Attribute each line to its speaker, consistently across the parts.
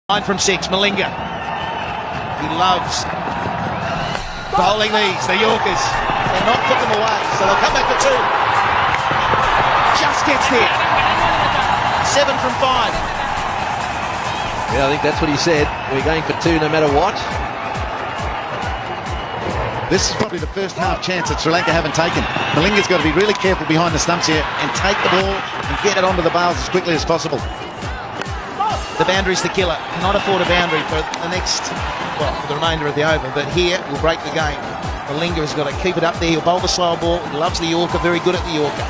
Speaker 1: 9 from 6, Malinga. He loves bowling these, the Yorkers. They're not put them away, so they'll come back for 2. Just gets there. 7 from 5.
Speaker 2: Yeah, I think that's what he said. We're going for 2 no matter what.
Speaker 3: This is probably the first half chance that Sri Lanka haven't taken. Malinga's got to be really careful behind the stumps here and take the ball and get it onto the bails as quickly as possible.
Speaker 1: The boundary's the killer. Cannot afford a boundary for the next, well, for the remainder of the over. But here, we'll break the game. Malinga has got to keep it up there. He'll bowl the slow ball. He loves the Yorker. Very good at the Yorker.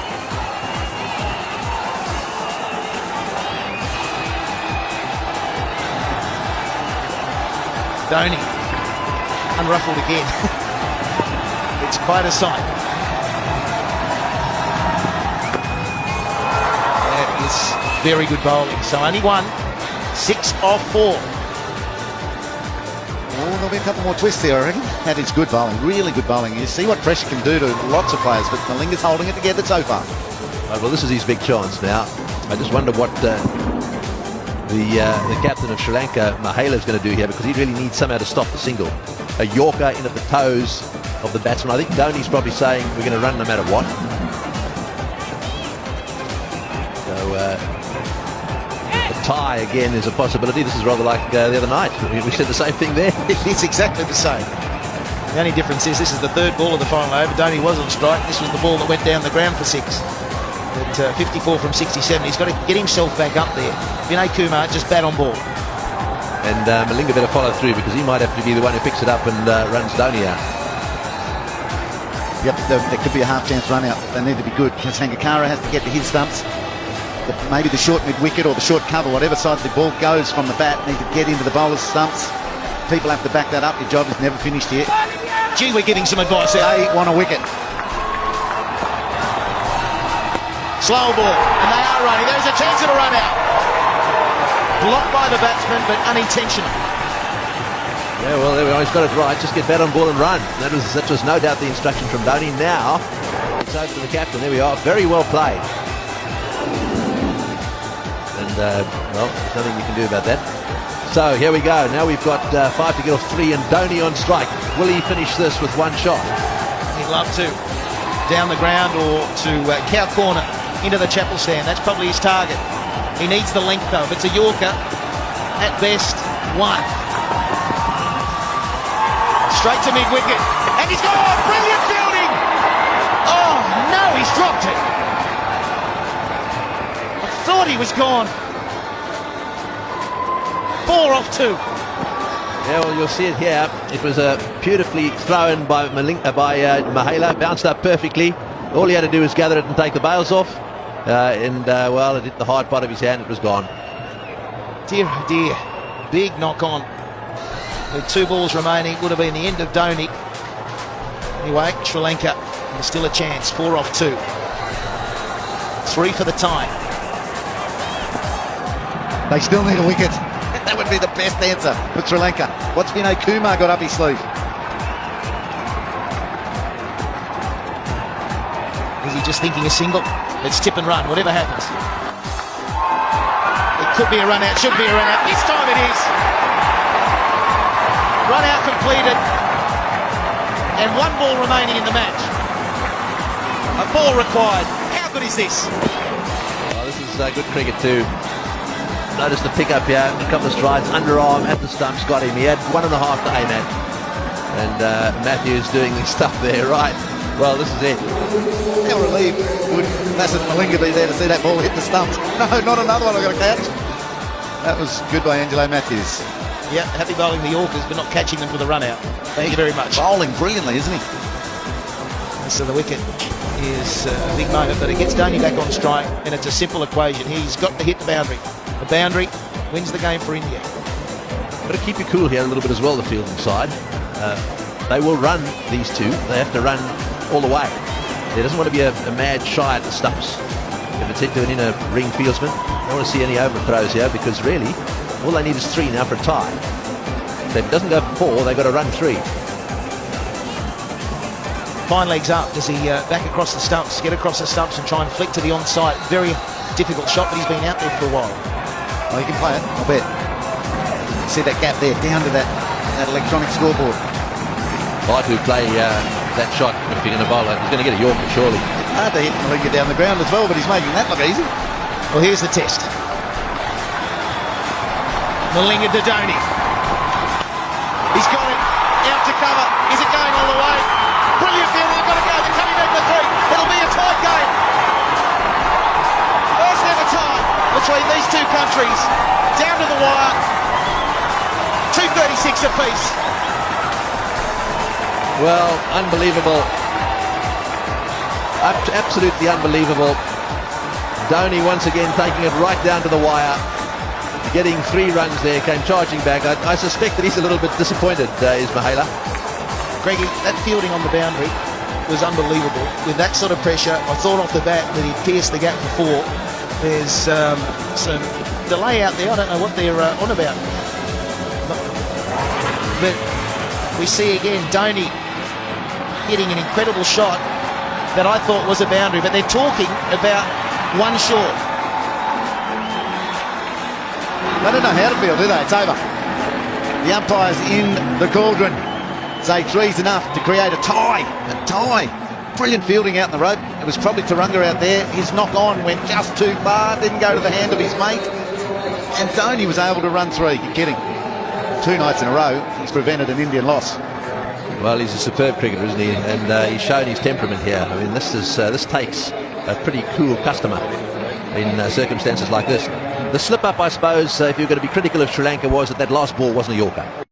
Speaker 1: Dhoni, unruffled again. It's quite a sight. That is very good bowling. So only 1. 6 off 4.
Speaker 3: Oh, there'll be a couple more twists there, I reckon. That is good bowling, really good bowling. You see what pressure can do to lots of players, but Malinga's holding it together so far.
Speaker 2: Right, well, this is his big chance now. I just wonder what the captain of Sri Lanka, Mahela, is going to do here, because he really needs somehow to stop the single. A Yorker in at the toes of the batsman. I think Dhoni's probably saying we're going to run no matter what. So, tie again is a possibility. This is rather like the other night. We said the same thing there.
Speaker 1: It's exactly the same. The only difference is this is the 3rd ball of the final over. Dhoni was on strike. This was the ball that went down the ground for 6. At 54 from 67. He's got to get himself back up there. Vinay Kumar, just bat on ball.
Speaker 2: And Malinga better follow through, because he might have to be the one who picks it up and runs Dhoni out.
Speaker 3: Yep, there could be a half-chance run out. They need to be good. Sangakkara has to get to his stumps. Maybe the short mid-wicket or the short cover, whatever side the ball goes from the bat, need to get into the bowler's stumps. People have to back that up. Your job is never finished yet.
Speaker 1: Gee, we're giving some advice there.
Speaker 3: They want a wicket.
Speaker 1: Slow ball, and they are running. There's a chance of a run out. Blocked by the batsman, but unintentional.
Speaker 2: Yeah, well, there we are. He's got it right. Just get bat on ball and run. That was no doubt the instruction from Dhoni. Now, it's over to the captain. There we are. Very well played. And, well, there's nothing you can do about that. So, here we go. Now we've got 5 to get off 3, and Dhoni on strike. Will he finish this with 1 shot?
Speaker 1: He'd love to. Down the ground or to cow corner into the chapel stand. That's probably his target. He needs the length, though. If it's a Yorker, at best, 1. Straight to mid-wicket. And he's gone! Brilliant fielding! Oh, no, he's dropped it. I thought he was gone. 4 off 2.
Speaker 2: Yeah, well, you'll see it here. It was beautifully thrown by Mahela, bounced up perfectly. All he had to do was gather it and take the bails off. Well, it hit the hard part of his hand. It was gone.
Speaker 1: Dear, oh dear. Big knock on. With 2 balls remaining, would have been the end of Dhoni. Anyway, Sri Lanka, there's still a chance. 4 off 2. 3 for the tie.
Speaker 3: They still need a wicket. That would be the best answer for Sri Lanka. What's Vinay Kumar got up his sleeve?
Speaker 1: Is he just thinking a single? Let's tip and run, whatever happens. It could be a run out, should be a run out. This time it is. Run out completed. And 1 ball remaining in the match. A ball required. How good is this?
Speaker 2: Well, this is good cricket too. Notice the pick up here, a couple of strides, underarm at the stumps, got him. He had 1.5 to aim at. And Matthews doing his stuff there, right? Well, this is it.
Speaker 3: How relieved would Massive Malinga be there to see that ball hit the stumps? No, not another one I've got to catch. That was good by Angelo Matthews.
Speaker 1: Yeah, happy bowling the Yorkers, but not catching them for the run out. Thank you very much.
Speaker 3: Bowling brilliantly, isn't he?
Speaker 1: So the wicket is a big moment, but it gets Dhoni back on strike, and it's a simple equation. He's got to hit the boundary. The boundary wins the game for India.
Speaker 2: Got to keep you cool here a little bit as well, the fielding side. They will run these 2. They have to run all the way. There doesn't want to be a mad shy at the stumps. If it's hit to an inner ring fieldsman, don't want to see any overthrows here, because really, all they need is 3 now for a tie. So if it doesn't go for 4, they've got to run 3.
Speaker 1: Fine legs up. Does he back across the stumps, get across the stumps and try and flick to the onside? Very difficult shot, but he's been out there for a while.
Speaker 3: Oh, he can play it, I'll bet. see that gap there, down to that electronic scoreboard.
Speaker 2: Might who play that shot if you're going to bowl it. He's going to get a Yorker, surely.
Speaker 3: It's hard to hit Malinga down the ground as well, but he's making that look easy.
Speaker 1: Well, here's the test. Ms-dhoni. He's got it. Out to cover. Is it going all the way? Brilliant fielding. They've got to go. They're coming back for 3. It'll be a tight game. First ever tie between these two countries. Down to the wire. 2:36 apiece.
Speaker 2: Well, unbelievable. Absolutely unbelievable. Dhoni once again taking it right down to the wire. Getting 3 runs there, came charging back. I suspect that he's a little bit disappointed, Ms-dhoni.
Speaker 1: Greggy, that fielding on the boundary was unbelievable. With that sort of pressure, I thought off the bat that he'd pierced the gap for 4. There's some delay out there. I don't know what they're on about. But we see again Dhoni hitting an incredible shot that I thought was a boundary, but they're talking about 1 short.
Speaker 3: They don't know how to feel, do they? It's over. The umpires in the cauldron say 3's enough to create a tie. A tie. Brilliant fielding out in the road. It was probably Turunga out there. His knock on went just too far, didn't go to the hand of his mate. And Dhoni was able to run 3. You're kidding. 2 nights in a row, he's prevented an Indian loss.
Speaker 2: Well, he's a superb cricketer, isn't he? And he's shown his temperament here. I mean, this takes a pretty cool customer in circumstances like this. The slip-up, I suppose, if you're going to be critical of Sri Lanka, was that last ball wasn't a Yorker.